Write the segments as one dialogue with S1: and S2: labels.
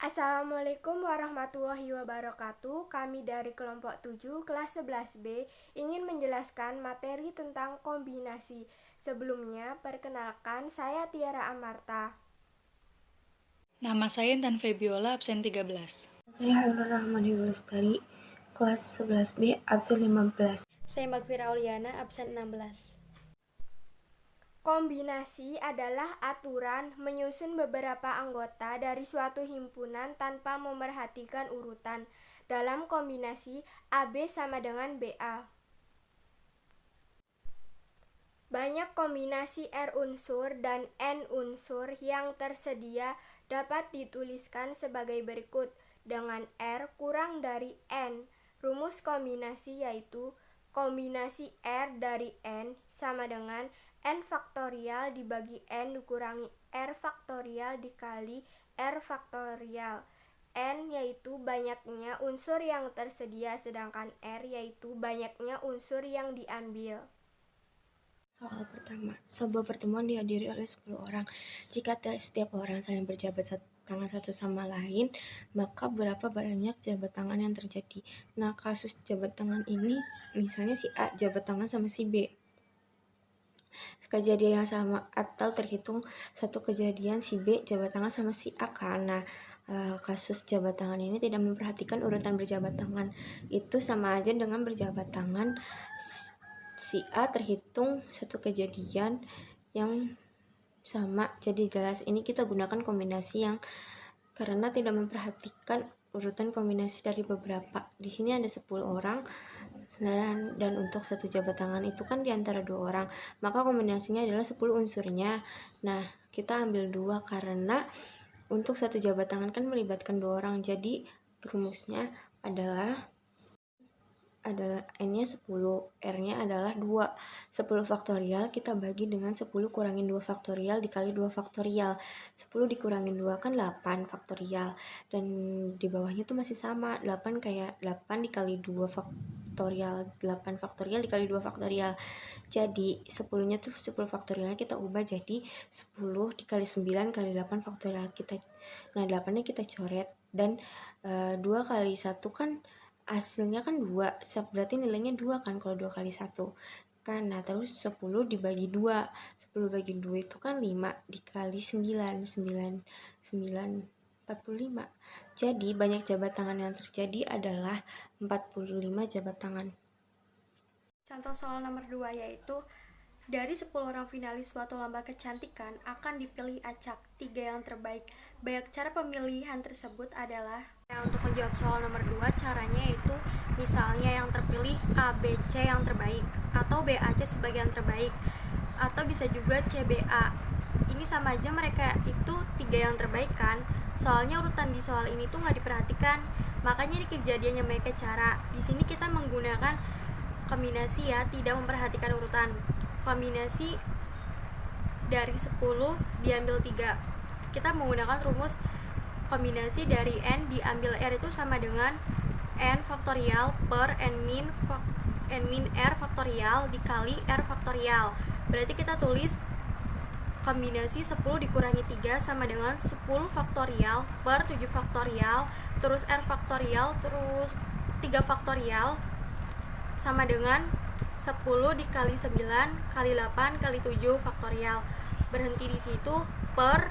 S1: Assalamualaikum warahmatullahi wabarakatuh. Kami dari kelompok 7 kelas 11B ingin menjelaskan materi tentang kombinasi. Sebelumnya, perkenalkan saya Tiara Amarta.
S2: Nama saya Intan Febiola, absen 13.
S3: Saya Hairul Rahmani Lestari, kelas 11B, absen 15.
S4: Saya Magfira Auliana, absen 16.
S1: Kombinasi adalah aturan menyusun beberapa anggota dari suatu himpunan tanpa memerhatikan urutan. Dalam kombinasi, AB sama dengan BA. Banyak kombinasi R unsur dan N unsur yang tersedia dapat dituliskan sebagai berikut. Dengan R kurang dari N, rumus kombinasi yaitu kombinasi R dari N sama dengan N faktorial dibagi N dikurangi R faktorial dikali R faktorial. N yaitu banyaknya unsur yang tersedia, sedangkan R yaitu banyaknya unsur yang diambil.
S3: Soal pertama, sebuah pertemuan dihadiri oleh 10 orang. Jika setiap orang saling berjabat tangan satu sama lain, maka berapa banyak jabat tangan yang terjadi? Nah, kasus jabat tangan ini, misalnya si A jabat tangan sama si B. Kejadian yang sama, atau terhitung satu kejadian si B jabat tangan sama si A kan. Nah, kasus jabat tangan ini tidak memperhatikan urutan berjabat tangan. Itu sama aja dengan berjabat tangan si A terhitung satu kejadian yang sama. Jadi jelas ini kita gunakan kombinasi yang karena tidak memperhatikan urutan kombinasi dari beberapa. Di sini ada 10 orang dan untuk satu jabat tangan itu kan diantara 2 orang, maka kombinasinya adalah 10 unsurnya. Nah, kita ambil 2 karena untuk satu jabat tangan kan melibatkan 2 orang, jadi rumusnya adalah N-nya 10, R-nya adalah 2. 10 faktorial kita bagi dengan 10 kurangin 2 faktorial dikali 2 faktorial. 10 dikurangin 2 kan 8 faktorial. Dan di bawahnya tuh masih sama, 8 kayak 8 dikali 2 faktorial, 8 faktorial dikali 2 faktorial. Jadi 10-nya tuh 10 faktorialnya kita ubah jadi 10 dikali 9 kali 8 faktorial kita. Nah, 8-nya kita coret dan 2 kali 1 kan hasilnya kan 2, berarti nilainya 2 kan kalau 2 kali 1 kan. Nah, terus 10 dibagi 2, 10 bagi 2 itu kan 5 dikali 9, 45. Jadi banyak jabat tangan yang terjadi adalah 45 jabat tangan.
S4: Contoh soal nomor 2 yaitu dari 10 orang finalis suatu lomba kecantikan akan dipilih acak 3 yang terbaik. Banyak cara pemilihan tersebut adalah untuk menjawab soal nomor 2, caranya yaitu misalnya yang terpilih A, B, C yang terbaik, atau B, A, C sebagai yang terbaik, atau bisa juga C, B, A. Ini sama aja mereka itu 3 yang terbaik kan. Soalnya urutan di soal ini tuh nggak diperhatikan, makanya di kejadiannya mereka cara. Di sini kita menggunakan kombinasi ya, tidak memperhatikan urutan. Kombinasi dari 10 diambil 3. Kita menggunakan rumus kombinasi dari N diambil R itu sama dengan N faktorial per N min R faktorial dikali R faktorial. Berarti kita tulis kombinasi 10 dikurangi 3 sama dengan 10 faktorial per 7 faktorial terus R faktorial terus 3 faktorial sama dengan 10 dikali 9 kali 8 kali 7 faktorial. Berhenti di situ per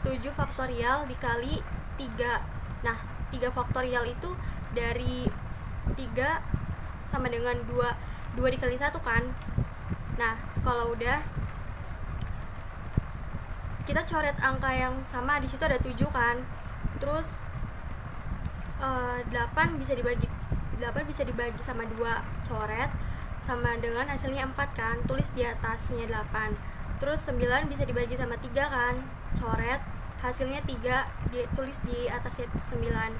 S4: 7 faktorial dikali 3. Nah, 3 faktorial itu dari 3 sama dengan 2 dikali 1 kan. Nah, kalau udah kita coret angka yang sama, di situ ada 7 kan. Terus 8 bisa dibagi sama 2, coret sama dengan hasilnya 4 kan, tulis di atasnya 8. Terus 9 bisa dibagi sama 3 kan, coret hasilnya 3, ditulis di atasnya 9.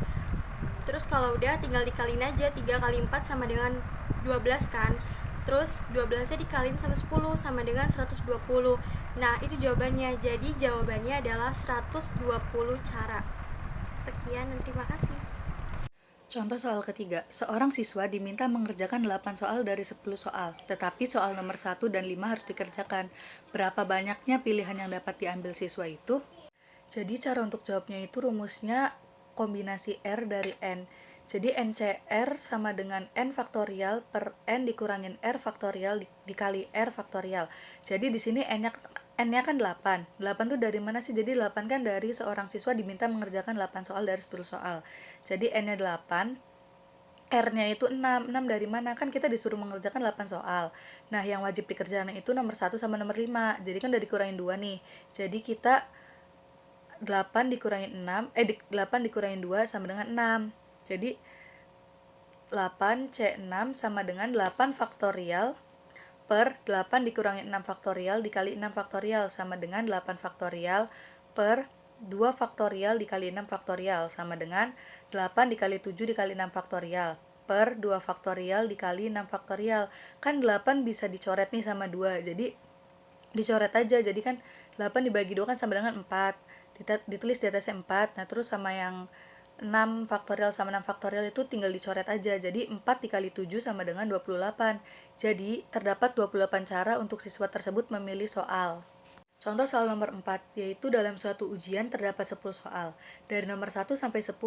S4: Terus kalau udah tinggal dikaliin aja, 3 kali 4 sama dengan 12 kan. Terus 12 nya dikaliin sama 10 sama dengan 120. Nah, itu jawabannya. Jadi jawabannya adalah 120 cara. Sekian dan terima kasih.
S2: Contoh soal ketiga, seorang siswa diminta mengerjakan 8 soal dari 10 soal, tetapi soal nomor 1 dan 5 harus dikerjakan. Berapa banyaknya pilihan yang dapat diambil siswa itu? Jadi cara untuk jawabnya itu rumusnya kombinasi R dari N. Jadi NCR sama dengan N faktorial per N dikurangin R faktorial dikali R faktorial. Jadi di sini N-nya kan 8. 8 tuh dari mana sih? Jadi 8 kan dari seorang siswa diminta mengerjakan 8 soal dari 10 soal. Jadi N-nya 8, R-nya itu 6. 6 dari mana? Kan kita disuruh mengerjakan 8 soal. Nah, yang wajib dikerjakan itu nomor 1 sama nomor 5. Jadi kan udah dikurangin 2 nih. Jadi kita 8 dikurangin 8 dikurangin 2 sama dengan 6. Jadi 8C6 sama dengan 8 faktorial per 8 dikurangin 6 faktorial dikali 6 faktorial sama dengan 8 faktorial per 2 faktorial dikali 6 faktorial sama dengan 8 dikali 7 dikali 6 faktorial per 2 faktorial dikali 6 faktorial. Kan 8 bisa dicoret nih sama 2, jadi dicoret aja. Jadi kan 8 dibagi 2 kan sama dengan 4. Ditulis di atasnya 4. Nah, terus sama yang 6 faktorial sama 6 faktorial itu tinggal dicoret aja. Jadi 4 dikali 7 sama dengan 28. Jadi terdapat 28 cara untuk siswa tersebut memilih soal. Contoh soal nomor 4, yaitu dalam suatu ujian terdapat 10 soal. Dari nomor 1 sampai 10,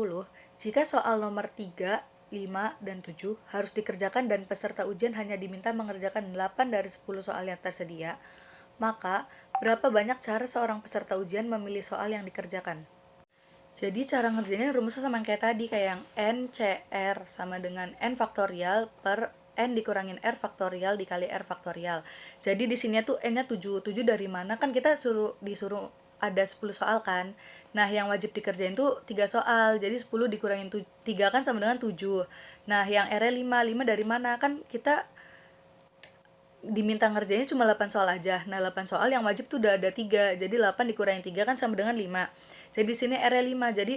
S2: jika soal nomor 3, 5, dan 7 harus dikerjakan dan peserta ujian hanya diminta mengerjakan 8 dari 10 soal yang tersedia, maka berapa banyak cara seorang peserta ujian memilih soal yang dikerjakan? Jadi cara ngerjainnya rumusnya sama yang kayak tadi, kayak yang NCR sama dengan N faktorial per N dikurangin R faktorial dikali R faktorial. Jadi di sini tuh N-nya 7. 7 dari mana? Kan kita disuruh ada 10 soal kan. Nah, yang wajib dikerjain tuh 3 soal. Jadi 10 dikurangin 3 kan sama dengan 7. Nah, yang R-nya 5. 5 dari mana? Kan kita diminta ngerjainnya cuma 8 soal aja. Nah, 8 soal yang wajib tuh udah ada 3. Jadi 8 dikurangin 3 kan sama dengan 5. Jadi di sini R-nya 5. Jadi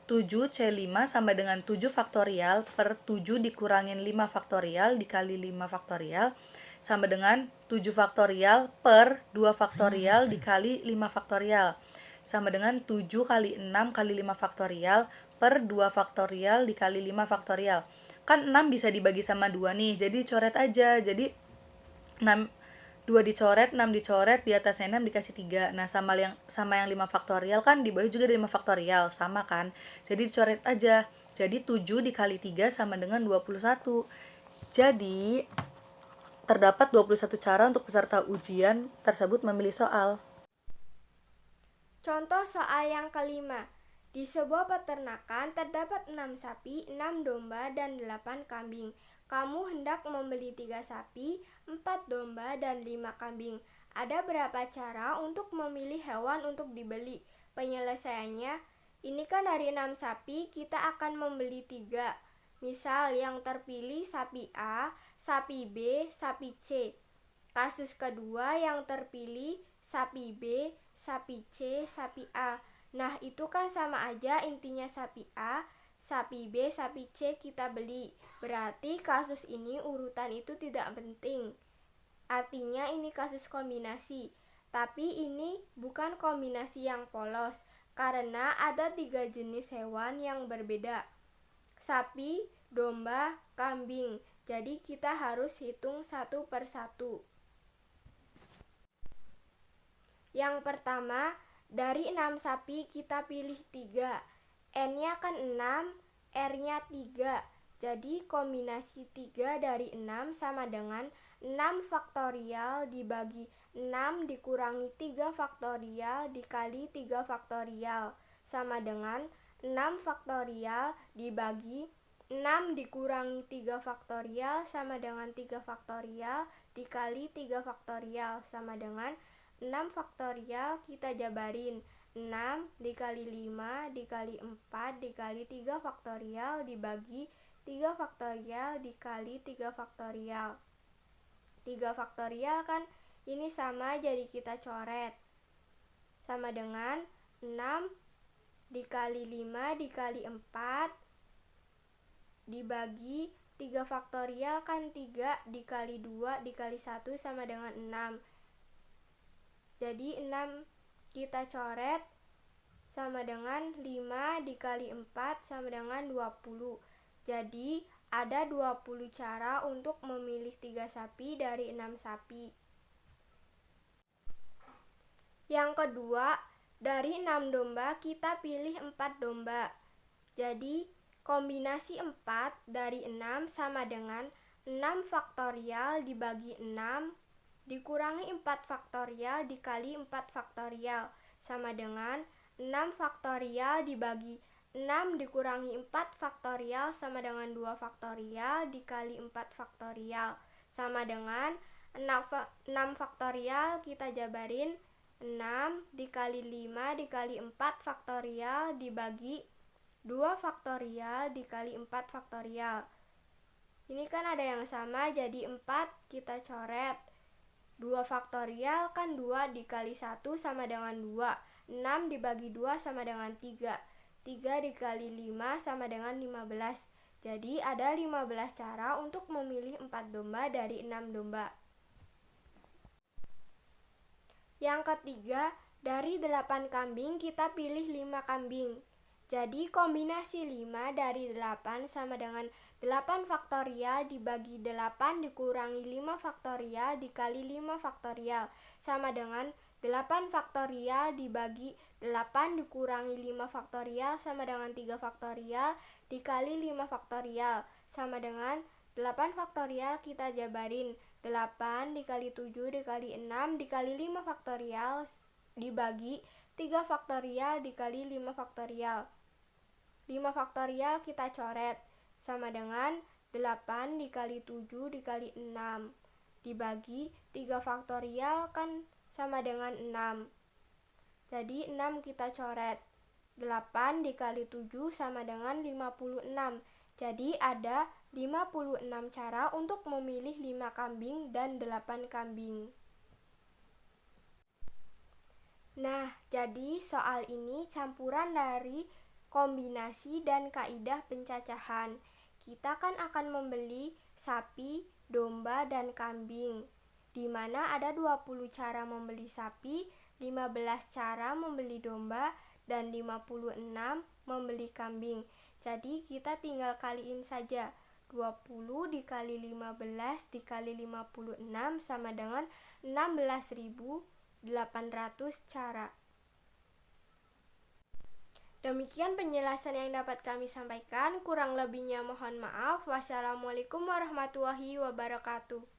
S2: 7C5 sama dengan 7 faktorial per 7 dikurangin 5 faktorial dikali 5 faktorial sama dengan 7 faktorial per 2 faktorial dikali 5 faktorial sama dengan 7 kali 6 kali 5 faktorial per 2 faktorial dikali 5 faktorial. Kan 6 bisa dibagi sama 2 nih, jadi coret aja. Jadi 6 2 dicoret, 6 dicoret, di atasnya 6 dikasih 3. Nah, sama yang 5 faktorial kan di bawah juga ada 5 faktorial, sama kan? Jadi dicoret aja. Jadi 7 dikali 3 sama dengan 21. Jadi terdapat 21 cara untuk peserta ujian tersebut memilih soal.
S1: Contoh soal yang kelima. Di sebuah peternakan terdapat 6 sapi, 6 domba, dan 8 kambing. Kamu hendak membeli 3 sapi, 4 domba, dan 5 kambing. Ada berapa cara untuk memilih hewan untuk dibeli? Penyelesaiannya, ini kan dari 6 sapi, kita akan membeli 3. Misal yang terpilih sapi A, sapi B, sapi C. Kasus kedua yang terpilih sapi B, sapi C, sapi A. Nah, itu kan sama aja, intinya sapi A, sapi B, sapi C kita beli. Berarti kasus ini urutan itu tidak penting. Artinya ini kasus kombinasi. Tapi ini bukan kombinasi yang polos, karena ada 3 jenis hewan yang berbeda. Sapi, domba, kambing. Jadi kita harus hitung satu per satu. Yang pertama, dari 6 sapi kita pilih 3. N-nya kan 6, R-nya 3. Jadi kombinasi 3 dari 6 sama dengan 6 faktorial dibagi 6 dikurangi 3 faktorial dikali 3 faktorial sama dengan 6 faktorial dibagi 6 dikurangi 3 faktorial sama dengan 3 faktorial dikali 3 faktorial sama dengan 6 faktorial kita jabarin. 6 dikali 5 dikali 4 dikali 3 faktorial dibagi 3 faktorial dikali 3 faktorial. 3 faktorial kan ini sama, jadi kita coret. Sama dengan 6 dikali 5 dikali 4 dibagi 3 faktorial kan 3 dikali 2 dikali 1 sama dengan 6. Jadi 6 kita coret sama dengan 5 dikali 4 sama dengan 20. Jadi ada 20 cara untuk memilih 3 sapi dari 6 sapi. Yang kedua, dari 6 domba kita pilih 4 domba. Jadi, kombinasi 4 dari 6 sama dengan 6 faktorial dibagi 6 dikurangi 4 faktorial dikali 4 faktorial sama dengan 6 faktorial dibagi 6 dikurangi 4 faktorial sama dengan 2 faktorial dikali 4 faktorial sama dengan 6 faktorial kita jabarin 6 dikali 5 dikali 4 faktorial dibagi 2 faktorial dikali 4 faktorial. Ini kan ada yang sama, jadi 4 kita coret. 2 faktorial kan 2 dikali 1 sama dengan 2. 6 dibagi 2 sama dengan 3. 3 dikali 5 sama dengan 15. Jadi ada 15 cara untuk memilih 4 domba dari 6 domba. Yang ketiga, dari 8 kambing kita pilih 5 kambing. Jadi kombinasi 5 dari 8 sama dengan 8 faktorial dibagi 8 dikurangi 5 faktorial dikali 5 faktorial sama dengan 8 faktorial dibagi 8 dikurangi 5 faktorial sama dengan 3 faktorial dikali 5 faktorial sama dengan 8 faktorial kita jabarin 8 dikali 7 dikali 6 dikali 5 faktorial dibagi 3 faktorial dikali 5 faktorial. 5 faktorial kita coret sama dengan 8 dikali 7 dikali 6 dibagi 3 faktorial kan sama dengan 6. Jadi 6 kita coret. 8 dikali 7 sama dengan 56. Jadi ada 56 cara untuk memilih 5 kambing dan 8 kambing. Nah, jadi soal ini campuran dari kombinasi dan kaidah pencacahan. Kita kan akan membeli sapi, domba, dan kambing, di mana ada 20 cara membeli sapi, 15 cara membeli domba, dan 56 membeli kambing. Jadi kita tinggal kaliin saja. 20 dikali 15 dikali 56 sama dengan 16.800 cara. Demikian penjelasan yang dapat kami sampaikan. Kurang lebihnya mohon maaf. Wassalamualaikum warahmatullahi wabarakatuh.